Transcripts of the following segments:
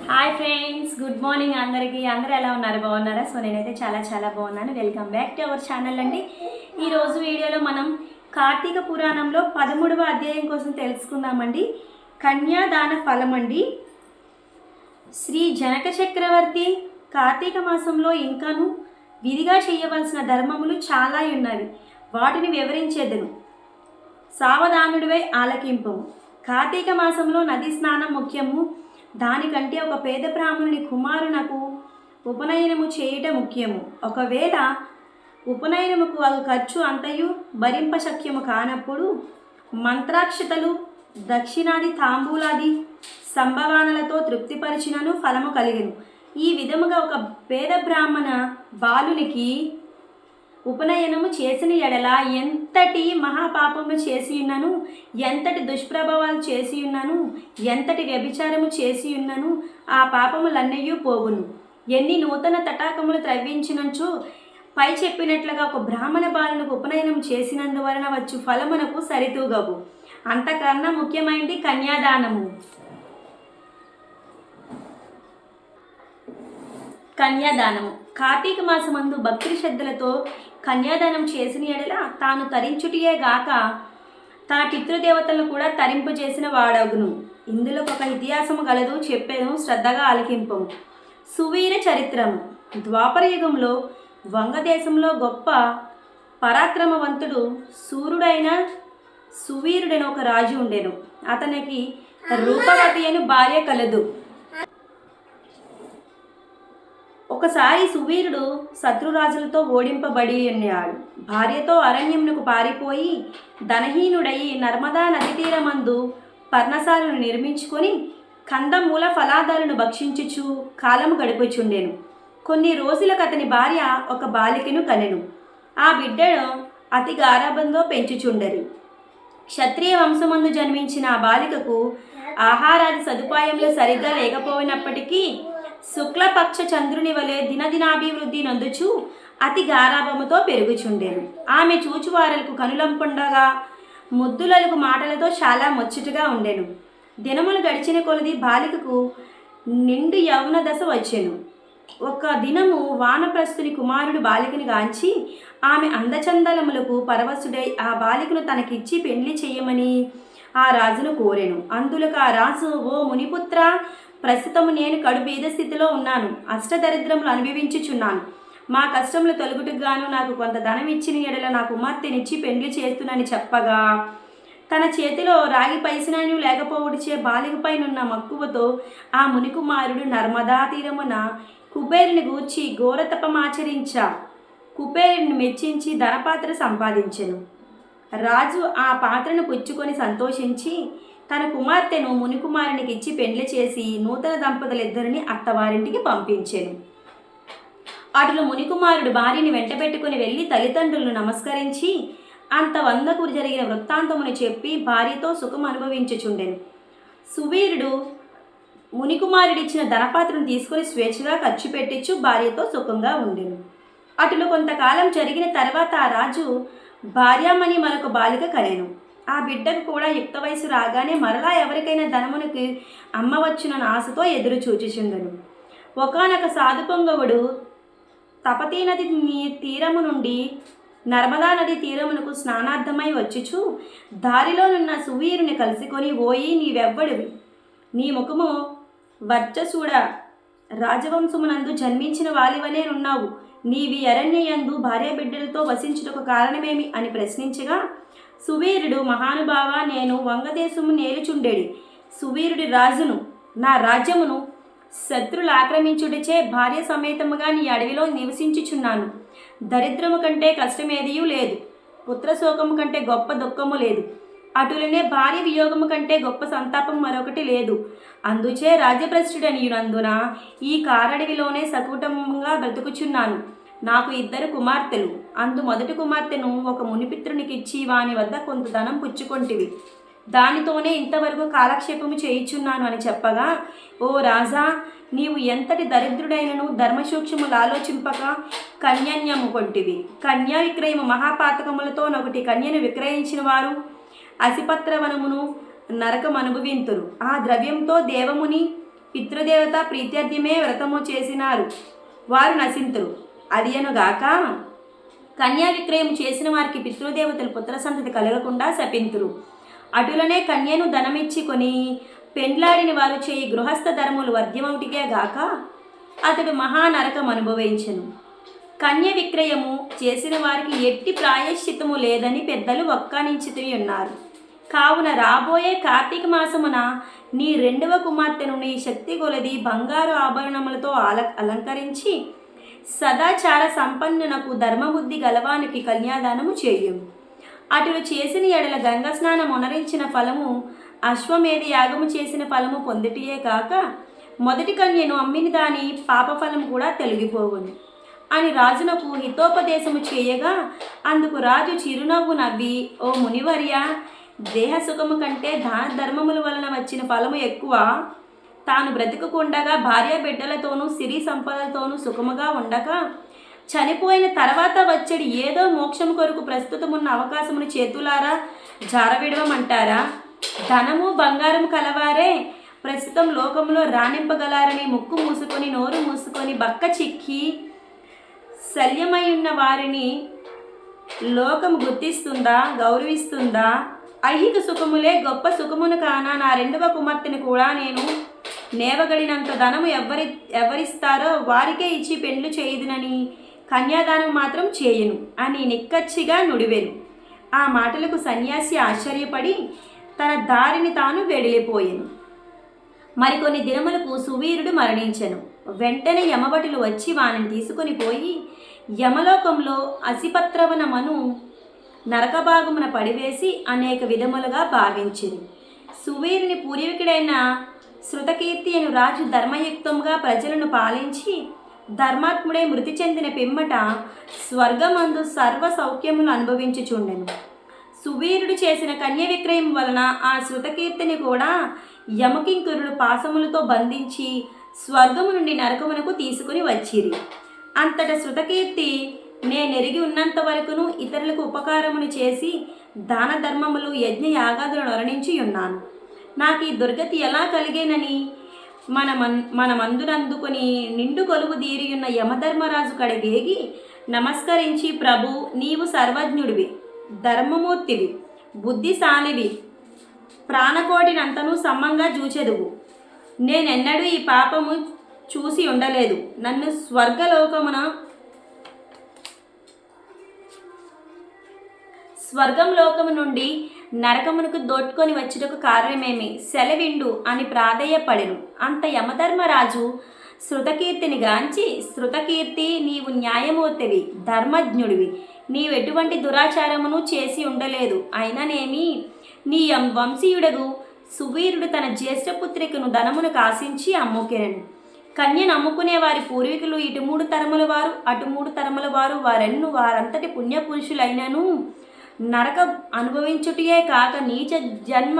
Hi friends, good morning అందరికీ. అందరూ ఎలా ఉన్నారు? బాగున్నారా? సో నేనైతే చాలా చాలా బాగున్నాను. Welcome back to our channel అండి. ఈరోజు వీడియోలో మనం కార్తీక పురాణంలో 13వ అధ్యాయం కోసం తెలుసుకుందామండి. కన్యాదాన ఫలం అండి. శ్రీ జనక చక్రవర్తి, కార్తీక మాసంలో ఇంకాను విధిగా చేయవలసిన ధర్మములు చాలా ఉన్నవి. వాటిని వివరించేదను. సావధానుడివై ఆలకింపు. కార్తీక మాసంలో నది స్నానం ముఖ్యము. దానికంటే ఒక పేద బ్రాహ్మణుని కుమారునకు ఉపనయనము చేయుట ముఖ్యము. ఒకవేళ ఉపనయనముకు అగు ఖర్చు అంతయు భరింపశక్యము కానప్పుడు మంత్రాక్షతలు, దక్షిణాది తాంబూలాది సంభవానలతో తృప్తిపరిచినను ఫలము కలిగెను. ఈ విధముగా ఒక పేద బ్రాహ్మణ బాలునికి ఉపనయనము చేసిన ఎడల ఎంతటి మహాపాపము చేసి ఉన్నాను, ఎంతటి దుష్ప్రభావాలు చేసి ఉన్నాను, ఎంతటి వ్యభిచారము చేసి ఉన్నాను, ఆ పాపములన్నయ్యూ పోవును. ఎన్ని నూతన తటాకములు త్రవ్వించినంచో పై చెప్పినట్లుగా ఒక బ్రాహ్మణ బాలునికి ఉపనయనం చేసినందువలన వచ్చు ఫలమునకు సరితూగవు. అంతకన్నా ముఖ్యమైనది కన్యాదానము. కన్యాదానము కార్తీక మాసమందు భక్తి శ్రద్ధలతో కన్యాదానం చేసిన ఎడల తాను తరించుటియే గాక తన పితృదేవతలను కూడా తరింపజేసిన వాడగును. ఇందులో ఒక ఇతిహాసము గలదు, చెప్పాను, శ్రద్ధగా ఆలకింపము. సువీర చరిత్రము. ద్వాపరయుగంలో వంగదేశంలో గొప్ప పరాక్రమవంతుడు సూర్యుడైన సువీరుడైన ఒక రాజు ఉండెను. అతనికి రూపవతి అని భార్య కలదు. ఒకసారి సువీరుడు శత్రురాజులతో ఓడింపబడి ఉన్నాడు. భార్యతో అరణ్యమునకు పారిపోయి ధనహీనుడయి నర్మదా నది తీరమందు పర్ణశాలను నిర్మించుకొని కందమూల ఫలాదాలను భక్షించుచు కాలము గడుపుచుండెను. కొన్ని రోజులకు అతని భార్య ఒక బాలికను కనెను. ఆ బిడ్డను అతి గారాబంతో పెంచుచుండరు. క్షత్రియ వంశమందు జన్మించిన ఆ బాలికకు ఆహారాది సదుపాయంలో సరిగ్గా లేకపోయినప్పటికీ శుక్లపక్ష చంద్రుని వలె దినదినాభివృద్ధి నొందుచు అతి గారాభముతో పెరుగుచుండెను. ఆమె చూచువారలకు కనులంపుండగా ముద్దులకు మాటలతో చాలా ముచ్చటగా ఉండెను. దినములు గడిచిన కొలది బాలికకు నిండు యౌవన దశ వచ్చెను. ఒక దినము వానప్రస్థుని కుమారుడు బాలికని గాంచి ఆమె అందచందలములకు పరవశుడై ఆ బాలికను తనకిచ్చి పెళ్లి చేయమని ఆ రాజును కోరెను. అందులకు ఆ రాజు, ఓ మునిపుత్ర, ప్రస్తుతము నేను కడుబీద స్థితిలో ఉన్నాను, అష్టదరిద్రములు అనుభవించుచున్నాను. మా కష్టములు తొలగుటకు గాను నాకు కొంత ధనం ఇచ్చిన ఎడల నా కుమార్తెనిచ్చి పెళ్లి చేస్తునని చెప్పగా తన చేతిలో రాగి పైసనాన్ని లేకపోవడిచే బాలికపైనున్న మక్కువతో ఆ మునికుమారుడు నర్మదా తీరమున కుబేరుని గూర్చి ఘోరతపమాచరించా కుబేరుని మెచ్చించి ధనపాత్ర సంపాదించెను. రాజు ఆ పాత్రను పుచ్చుకొని సంతోషించి తన కుమార్తెను మునికుమారునికి ఇచ్చి పెండ్లి చేసి నూతన దంపతులిద్దరిని అత్తవారింటికి పంపించెను. అటులో మునికుమారుడు భార్యని వెంటబెట్టుకుని వెళ్ళి తల్లిదండ్రులను నమస్కరించి అంత వందకు జరిగిన వృత్తాంతమును చెప్పి భార్యతో సుఖం అనుభవించుచుండెను. సువీరుడు మునికుమారుడిచ్చిన ధనపాత్రను తీసుకొని స్వేచ్ఛగా ఖర్చు పెట్టించు భార్యతో సుఖంగా ఉండెను. అటులో కొంతకాలం జరిగిన తర్వాత ఆ రాజు భార్యామణి మరొక బాలిక కలెను. ఆ బిడ్డకు కూడా యుక్త వయసు రాగానే మరలా ఎవరికైనా ధనమునికి అమ్మవచ్చునన్న ఆశతో ఎదురు చూచుచుండెను. ఒకానొక సాధుపొంగవుడు తపతీ నది తీరము నుండి నర్మదా నది తీరమునకు స్నానార్థమై వచ్చుచు దారిలోనున్న సువీరుని కలుసుకొని, ఓయి నీవెవ్వడివి, నీ ముఖము వర్చసూడ, రాజవంశమునందు జన్మించిన వాలివనే ఉన్నావు, నీవి అరణ్యయందు భార్య బిడ్డలతో వసించుటకు కారణమేమి అని ప్రశ్నించగా సువీరుడు, మహానుభావ, నేను వంగదేశము నేలుచుండేడి సువీరుడి రాజును, నా రాజ్యమును శత్రులు ఆక్రమించుటచే భార్య సమేతముగా నీ అడవిలో నివసించుచున్నాను. దరిద్రము కంటే కష్టమేదియూ లేదు, పుత్రశోకము కంటే గొప్ప దుఃఖము లేదు, అటులనే భార్య వియోగము కంటే గొప్ప సంతాపం మరొకటి లేదు. అందుచే రాజ్యభ్రష్టుడనియునందున ఈ కారడవిలోనే సకుటుంబంగా బ్రతుకుచున్నాను. నాకు 2 కుమార్తెలు. అందు మొదటి కుమార్తెను ఒక మునిపిత్రునికిచ్చి వాని వద్ద కొంత ధనం పుచ్చుకొంటివి. దానితోనే ఇంతవరకు కాలక్షేపము చేయుచున్నాను అని చెప్పగా, ఓ రాజా, నీవు ఎంతటి దరిద్రుడైనను ధర్మసూక్ష్మములు ఆలోచింపక కన్యన్యము కొంటివి. కన్యా విక్రయము మహాపాతకములతో నొకటి కన్యను విక్రయించిన వారు అసిపత్రవనమును నరకం అనుభవింతురు. ఆ ద్రవ్యంతో దేవముని పితృదేవత ప్రీత్యర్థ్యమే వ్రతము చేసినారు వారు నశింతురు. అదియనుగాక కన్యా విక్రయం చేసిన వారికి పితృదేవతలు పుత్ర సంతతి కలగకుండా శపింతురు. అటులనే కన్యను ధనమిచ్చి కొని పెండ్లాడిని వారు చేయి గృహస్థ ధర్మములు వర్ధ్యమౌటికే గాక అతడు మహానరకం అనుభవించెను. కన్య విక్రయము చేసిన వారికి ఎట్టి ప్రాయశ్చిత్తము లేదని పెద్దలు వక్కానించితివి ఉన్నారు. కావున రాబోయే కార్తీక మాసమున నీ రెండవ కుమార్తెను నీ శక్తి కొలది బంగారు ఆభరణములతో అలంకరించి సదాచార సంపన్నునకు ధర్మబుద్ధి గలవానికి కన్యాదానము చేయుము. అటులు చేసిన ఎడల గంగ స్నానం ఉనరించిన ఫలము అశ్వమేధ యాగము చేసిన ఫలము పొందుటియే కాక మొదటి కన్యను అమ్మిన దాని పాపఫలము కూడా తొలగిపోవును అని రాజునకు హితోపదేశము చేయగా అందుకు రాజు చిరునవ్వు నవ్వి, ఓ మునివర్య, దేహ సుఖము కంటే దాన ధర్మముల వలన వచ్చిన ఫలము ఎక్కువ. తాను బ్రతుకుకుండగా భార్య బిడ్డలతోనూ సిరి సంపదలతోనూ సుఖముగా ఉండగా చనిపోయిన తర్వాత వచ్చేది ఏదో మోక్షము కొరకు ప్రస్తుతమున్న అవకాశమును చేతులారా జారవిడవమంటారా? ధనము బంగారము కలవారే ప్రస్తుతం లోకంలో రాణింపగలారని ముక్కు మూసుకొని నోరు మూసుకొని బక్క చిక్కి శల్యమై ఉన్న వారిని లోకము గుర్తిస్తుందా, గౌరవిస్తుందా? ఐహిక సుఖములే గొప్ప సుఖమును కాన నా రెండవ కుమార్తెను కూడా నేను నేవగడినంత ధనము ఎవరిస్తారో వారికే ఇచ్చి పెండ్లు చేయుదునని కన్యాదానం మాత్రం చేయను అని నిక్కచ్చిగా నుడివెను. ఆ మాటలకు సన్యాసి ఆశ్చర్యపడి తన దారిని తాను వెడిలిపోయెను. మరికొన్ని దినములకు సువీరుడు మరణించెను. వెంటనే యమభటులు వచ్చి వానిని తీసుకొని పోయి యమలోకంలో అసిపత్రవనమను నరకభాగమున పడివేసి అనేక విధములుగా భావించింది. సువీరుని పూర్వీకుడైన శృతకీర్తి అను రాజు ధర్మయుక్తంగా ప్రజలను పాలించి ధర్మాత్ముడే మృతి చెందిన పిమ్మట స్వర్గమందు సర్వ సౌఖ్యములు అనుభవించుచుండెను. సువీరుడు చేసిన కన్య విక్రయం వలన ఆ శృతకీర్తిని కూడా యమకింకరులు పాశములతో బంధించి స్వర్గము నుండి నరకమునకు తీసుకుని వచ్చిరి. అంతట శృతకీర్తి నేనెరిగి ఉన్నంత వరకును ఇతరులకు ఉపకారమును చేసి దాన ధర్మములు యజ్ఞ యాగాదులను వర్ణించి ఉన్నాను. నాకు ఈ దుర్గతి ఎలా కలిగేనని మనమందునందుకొని నిండు కొలువు తీరియున్న యమధర్మరాజు కడగేగి నమస్కరించి, ప్రభు, నీవు సర్వజ్ఞుడివి, ధర్మమూర్తివి, బుద్ధిశాలివి, ప్రాణకోటినంతను సమ్మంగా చూచెదువు. నేనెన్నడూ ఈ పాపము చూసి ఉండలేదు. నన్ను స్వర్గంలోకము నుండి నరకమునకు దోట్టుకొని వచ్చుటకు కారణమేమి? సెలవిండు అని ప్రాధేయపడెను. అంత యమధర్మరాజు శృతకీర్తిని గాంచి, శృతకీర్తి, నీవు న్యాయమూర్తివి, ధర్మజ్ఞుడివి, నీవెటువంటి దురాచారమును చేసి ఉండలేదు. అయిననేమి నీ వంశీయుడగు సువీరుడు తన జ్యేష్ఠపుత్రికను ధనమును కాశించి అమ్ముకెనను. కన్యను అమ్ముకునే వారి పూర్వీకులు ఇటు 3 తరముల వారు అటు 3 తరముల వారు వారంతటి పుణ్యపురుషులైనను నరక అనుభవించుటయే కాక నీచ జన్మ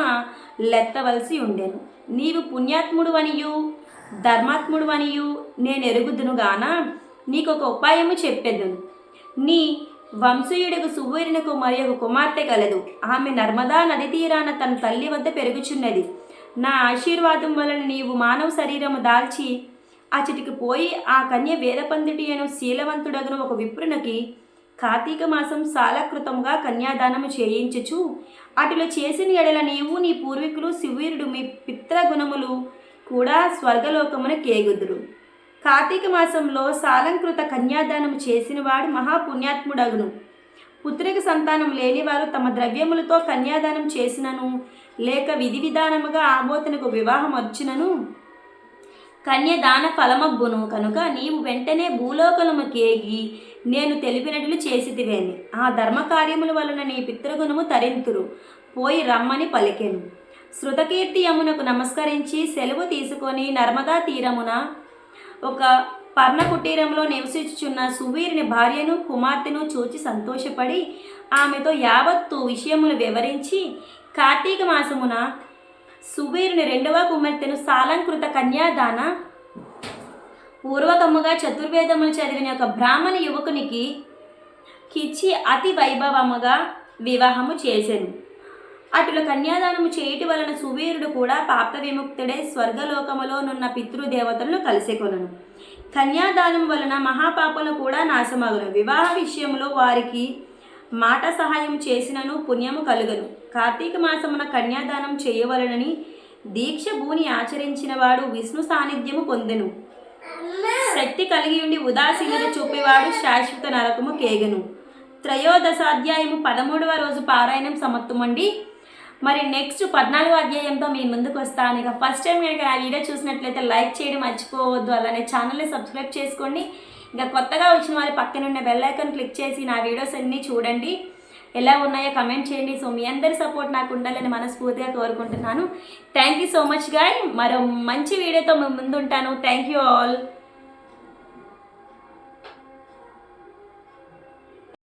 లెత్తవలసి ఉండెను. నీవు పుణ్యాత్ముడు అనియు ధర్మాత్ముడు అనియు నేను ఎరుగుదునుగాన నీకొక ఉపాయము చెప్పెదను. నీ వంశీయుడికి సువీరునకు మరి ఒక కుమార్తె కలదు. ఆమె నర్మదా నది తీరాన తన తల్లి వద్ద పెరుగుచున్నది. నా ఆశీర్వాదం వలన నీవు మానవ శరీరము దాల్చి అచటికి పోయి ఆ కన్య వేదపండితుడి అను శీలవంతుడగును ఒక విప్రునకి కార్తీక మాసం సాలకృతంగా కన్యాదానము చేయించుచు అటులో చేసిన ఎడల నీవు నీ పూర్వీకులు సువీరుడు మీ పిత్రగుణములు కూడా స్వర్గలోకమున కేగుదురు. కార్తీక మాసంలో సాలంకృత కన్యాదానము చేసినవాడు మహాపుణ్యాత్ముడగును. పుత్రిక సంతానం లేనివారు తమ ద్రవ్యములతో కన్యాదానం చేసినను లేక విధి విధానముగా ఆబోతునకు వివాహం వచ్చినను కన్యదాన ఫలమబ్బును. కనుక నీవు వెంటనే భూలోకలము కేగి నేను తెలిపినట్లు చేసితివేని. ఆ ధర్మకార్యముల వలన నీ పితృగుణము తరింతురు. పోయి రమ్మని పలికెను. శృతకీర్తి యమునకు నమస్కరించి సెలవు తీసుకొని నర్మదా తీరమున ఒక పర్ణ కుటీరంలో నివసించుచున్న సువీరుని భార్యను కుమార్తెను చూచి సంతోషపడి ఆమెతో యావత్తు విషయములు వివరించి కార్తీక మాసమున సువీరుని రెండవ కుమార్తెను సాలంకృత కన్యాదాన పూర్వకముగా చతుర్వేదములు చదివిన ఒక బ్రాహ్మణ యువకునికి కిచ్చి అతి వైభవముగా వివాహము చేసెను. అటుల కన్యాదానము చేయుటి వలన సువీరుడు కూడా పాప విముక్తుడై స్వర్గలోకములోనున్న పితృదేవతలను కలిసెకొనను. కన్యాదానం వలన మహాపాపలు కూడా నాశమగును. వివాహ విషయంలో వారికి మాట సహాయం చేసినను పుణ్యము కలుగను. కార్తీక మాసమున కన్యాదానం చేయవలనని దీక్ష భూని ఆచరించిన వాడు విష్ణు సాన్నిధ్యము పొందెను. శక్తి కలిగి ఉండి ఉదాసీనత చూపేవాడు శాశ్వత నరకము కేగను. త్రయోదశాధ్యాయము 13వ రోజు పారాయణం సమర్థమండి. మరి నెక్స్ట్ 14వ అధ్యాయంతో మీ ముందుకు వస్తాను. ఇక ఫస్ట్ టైం కనుక నా వీడియో చూసినట్లయితే లైక్ చేయడం మర్చిపోవద్దు. అలానే ఛానల్ని సబ్స్క్రైబ్ చేసుకోండి. ఇంకా కొత్తగా వచ్చిన వారి పక్కన ఉన్న బెల్ ఐకాన్ క్లిక్ చేసి నా వీడియోస్ అన్నీ చూడండి. ఎలా ఉన్నాయో కమెంట్ చేయండి. సో మీ అందరి సపోర్ట్ నాకు ఉండాలని మనస్ఫూర్తిగా కోరుకుంటున్నాను. Thank you so much guy. మరో మంచి వీడియోతో ముందు ఉంటాను. Thank you all.